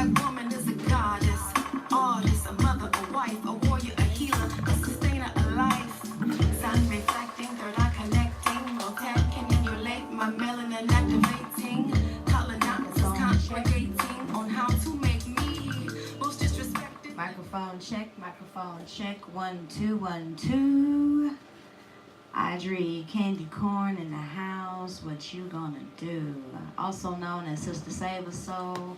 black woman is a goddess, artist, a mother, a wife, a warrior, a healer, a sustainer, a life. Sun reflecting, third eye connecting, no tap can emulate my melanin activating. Colonizers congregating on how to make me most disrespected. Microphone check, 1 2 1 2. Audrey Candy Corn in the house. What you gonna do? Also known as Sister Save ASoul.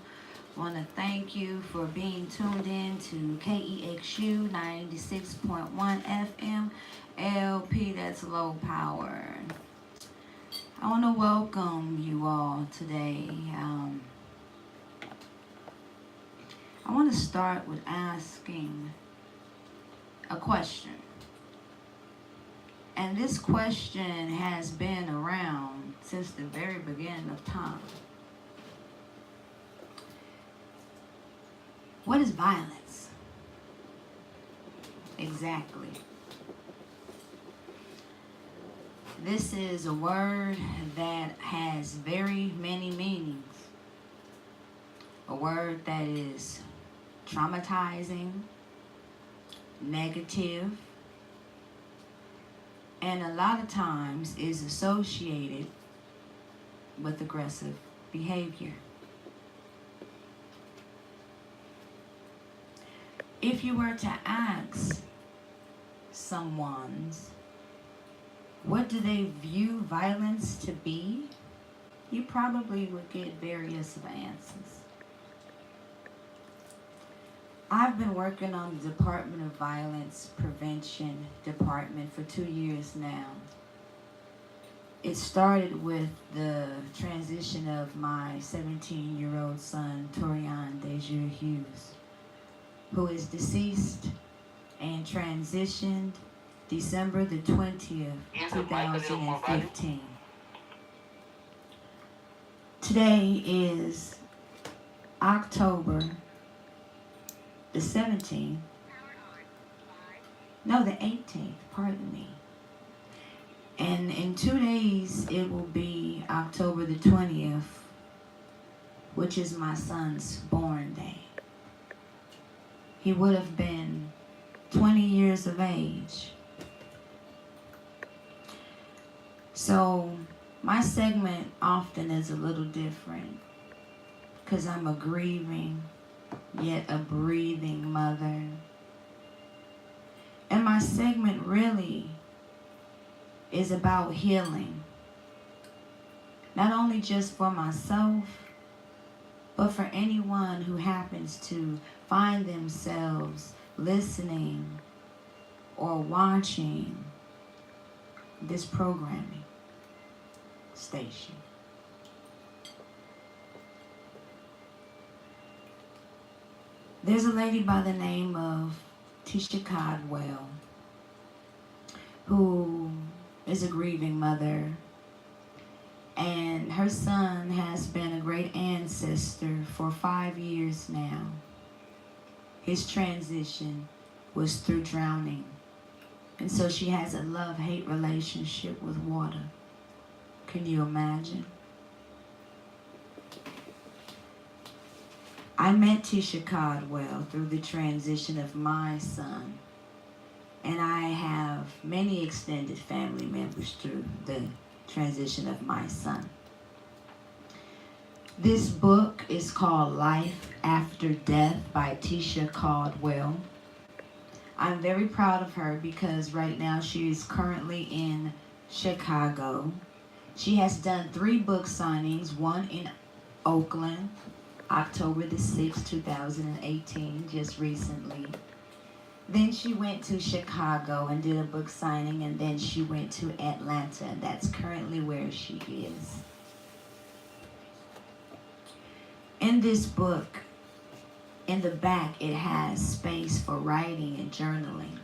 Want to thank you for being tuned in to KEXU 96.1 FM LP. That's low power. I want to welcome you all today. I want to start with asking a question. And this question has been around since the very beginning of time. What is violence? Exactly. This is a word that has very many meanings. A word that is traumatizing, negative, and a lot of times is associated with aggressive behavior. If you were to ask someone, what do they view violence to be? You probably would get various answers. I've been working on the Department of Violence Prevention Department for 2 years now. It started with the transition of my 17-year-old son, Torian Dejour Hughes, who is deceased and transitioned December the 20th, 2015. Today is October the 17th, no, the 18th, pardon me. And in 2 days, it will be October the 20th, which is my son's born day. He would have been 20 years of age. So my segment often is a little different because I'm a grieving yet a breathing mother. And my segment really is about healing. Not only just for myself, but for anyone who happens to find themselves listening or watching this programming station. There's a lady by the name of Tisha Codwell who is a grieving mother, and her son has been a great ancestor for 5 years now. His transition was through drowning, and so she has a love-hate relationship with water. Can you imagine? I met Tisha Codwell through the transition of my son, and I have many extended family members through the transition of my son. This book is called Life After Death by Tisha Codwell. I'm very proud of her because right now she is currently in Chicago. She has done 3 book signings, one in Oakland, October the 6th, 2018, just recently. Then she went to Chicago and did a book signing, and then she went to Atlanta, and that's currently where she is. In this book, in the back, it has space for writing and journaling.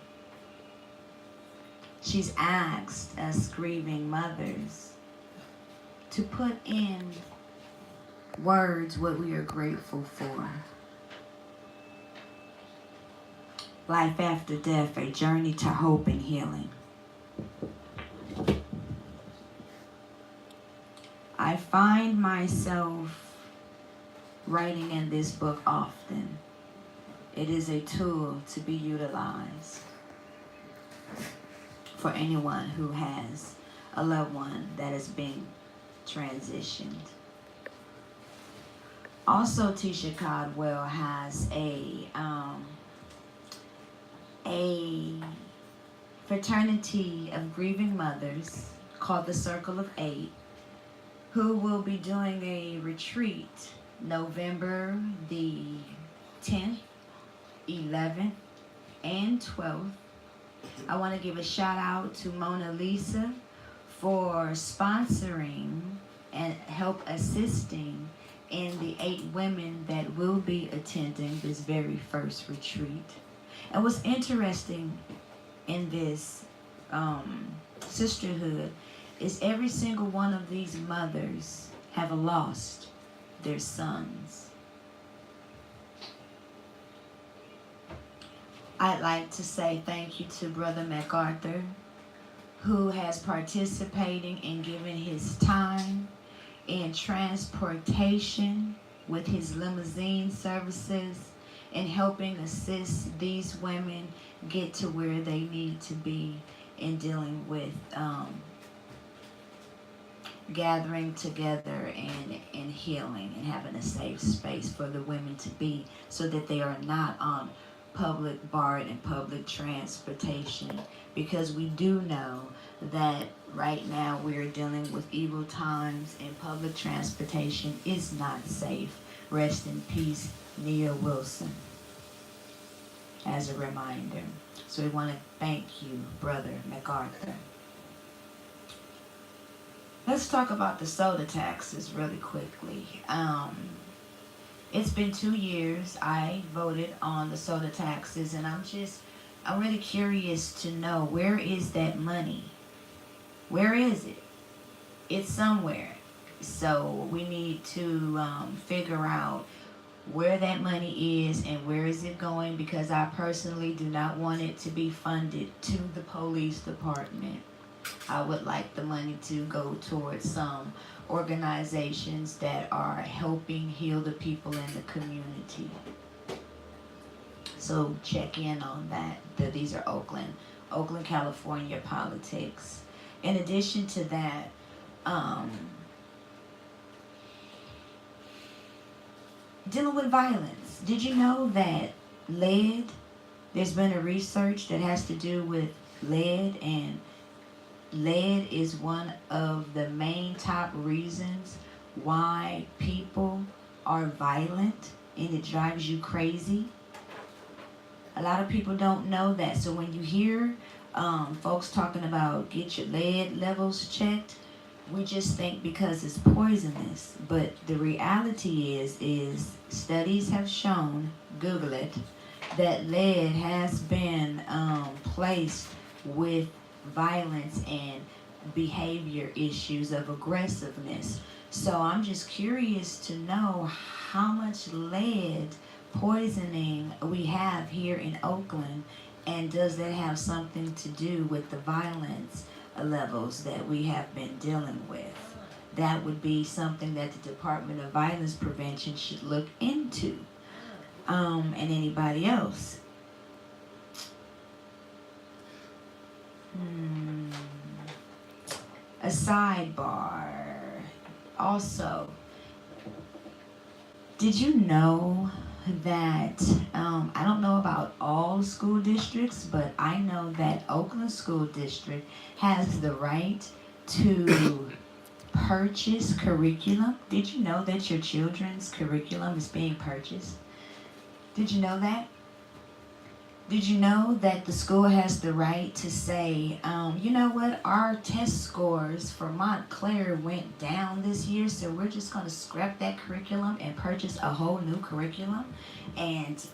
She's asked us grieving mothers to put in words what we are grateful for. Life after death, a journey to hope and healing. I find myself writing in this book often. It is a tool to be utilized for anyone who has a loved one that is being transitioned. Also, Tisha Caldwell has a fraternity of grieving mothers called the Circle of Eight, who will be doing a retreat November the 10th, 11th, and 12th. I want to give a shout out to Mona Lisa for sponsoring and help assisting in the 8 women that will be attending this very first retreat. And what's interesting in this sisterhood is every single one of these mothers have lost their sons. I'd like to say thank you to Brother MacArthur, who has participating and given his time in transportation with his limousine services and helping assist these women get to where they need to be in dealing with gathering together and healing and having a safe space for the women to be, so that they are not on public BART and public transportation, because we do know that right now we are dealing with evil times and public transportation is not safe. Rest in peace, Nia Wilson, as a reminder. So we want to thank you, Brother MacArthur. Let's talk about the soda taxes really quickly. It's been 2 years I voted on the soda taxes, and I'm really curious to know, where is that money? Where is it? It's somewhere. So we need to figure out where that money is and where is it going, because I personally do not want it to be funded to the police department. I would like the money to go towards some organizations that are helping heal the people in the community. So check in on that. These are Oakland, California politics. In addition to that, dealing with violence. Did you know that lead, there's been a research that has to do with lead, and lead is one of the main top reasons why people are violent, and it drives you crazy. A lot of people don't know that. So when you hear folks talking about get your lead levels checked, we just think because it's poisonous. But the reality is studies have shown, Google it, that lead has been placed with violence and behavior issues of aggressiveness. So I'm just curious to know how much lead poisoning we have here in Oakland, and does that have something to do with the violence levels that we have been dealing with? That would be something that the Department of Violence Prevention should look into, and anybody else. A sidebar. Also, did you know that, I don't know about all school districts, but I know that Oakland School District has the right to purchase curriculum. Did you know that your children's curriculum is being purchased? Did you know that? Did you know that the school has the right to say, you know what, our test scores for Montclair went down this year, so we're just going to scrap that curriculum and purchase a whole new curriculum, and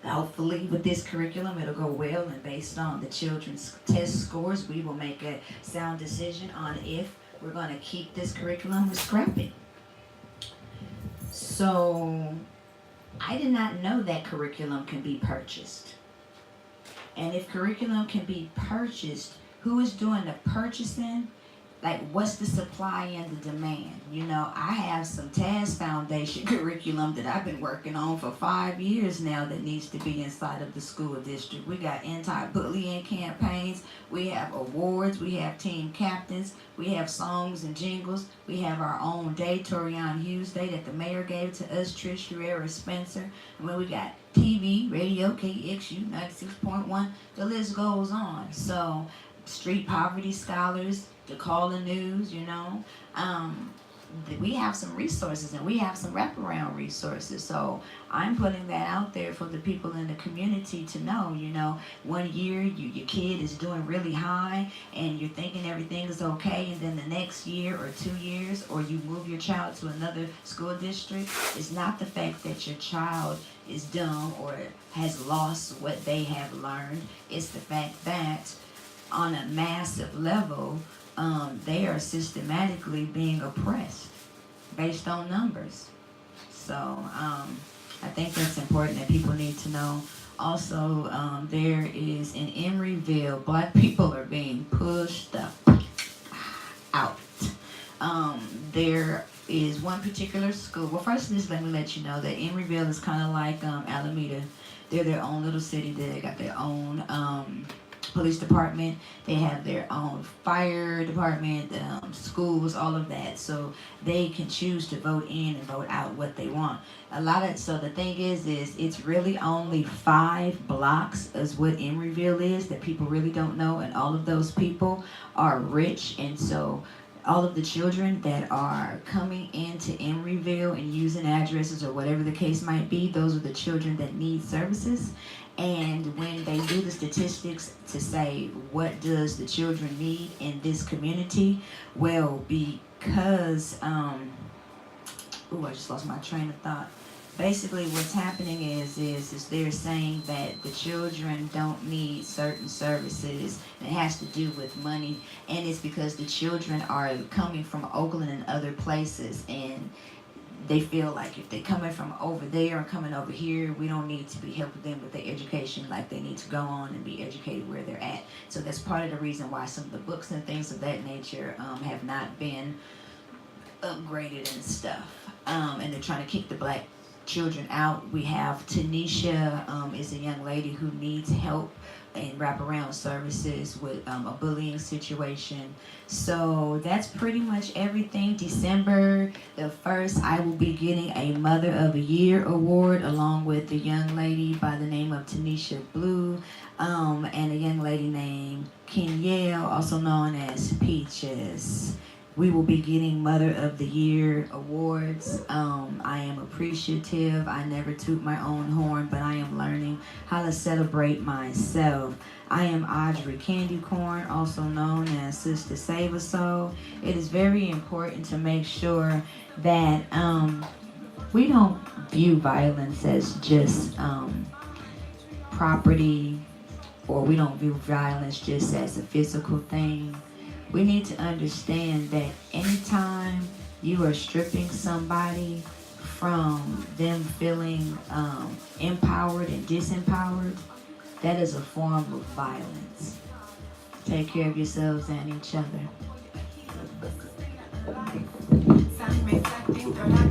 hopefully with this curriculum it'll go well, and based on the children's test scores we will make a sound decision on if we're going to keep this curriculum or scrap it. So I did not know that curriculum can be purchased. And if curriculum can be purchased, who is doing the purchasing like, what's the supply and the demand? You know, I have some TAS Foundation curriculum that I've been working on for 5 years now that needs to be inside of the school district. We got anti-bullying campaigns, we have awards, we have team captains, we have songs and jingles, we have our own day, Torian Hughes Day, that the mayor gave to us, Trish Herrera Spencer. And then we got TV, radio, KEXU 96.1, the list goes on. So, street poverty scholars, to call the news, you know. We have some resources and we have some wraparound resources. So I'm putting that out there for the people in the community to know, you know, 1 year your kid is doing really high and you're thinking everything is okay, and then the next year or 2 years, or you move your child to another school district, it's not the fact that your child is dumb or has lost what they have learned. It's the fact that on a massive level, they are systematically being oppressed based on numbers. So I think that's important that people need to know. Also, there is in Emeryville, black people are being pushed out. There is one particular school. Well, first, just let me let you know that Emeryville is kind of like Alameda. They're their own little city. They got their own police department, they have their own fire department, schools, all of that. So they can choose to vote in and vote out what they want. So the thing is it's really only 5 blocks is what Emeryville is that people really don't know, and all of those people are rich, and so all of the children that are coming into Emeryville and using addresses or whatever the case might be, those are the children that need services. And when they do the statistics to say what does the children need in this community, well, because I just lost my train of thought. Basically, what's happening is they're saying that the children don't need certain services, and it has to do with money, and it's because the children are coming from Oakland and other places, and they feel like if they're coming from over there and coming over here, we don't need to be helping them with their education, like they need to go on and be educated where they're at. So that's part of the reason why some of the books and things of that nature have not been upgraded and stuff. And they're trying to kick the black children out. We have Tanisha is a young lady who needs help and wraparound services with a bullying situation. So that's pretty much everything. December the 1st, I will be getting a Mother of the Year award along with a young lady by the name of Tanisha Blue and a young lady named Kenyelle, also known as Peaches. We will be getting Mother of the Year awards. I am appreciative. I never toot my own horn, but I am learning how to celebrate myself. I am Audrey Candy Corn, also known as Sista Save ASoul. It is very important to make sure that we don't view violence as just property, or we don't view violence just as a physical thing. We need to understand that anytime you are stripping somebody from them feeling empowered and disempowered, that is a form of violence. Take care of yourselves and each other. Sun reflecting third eye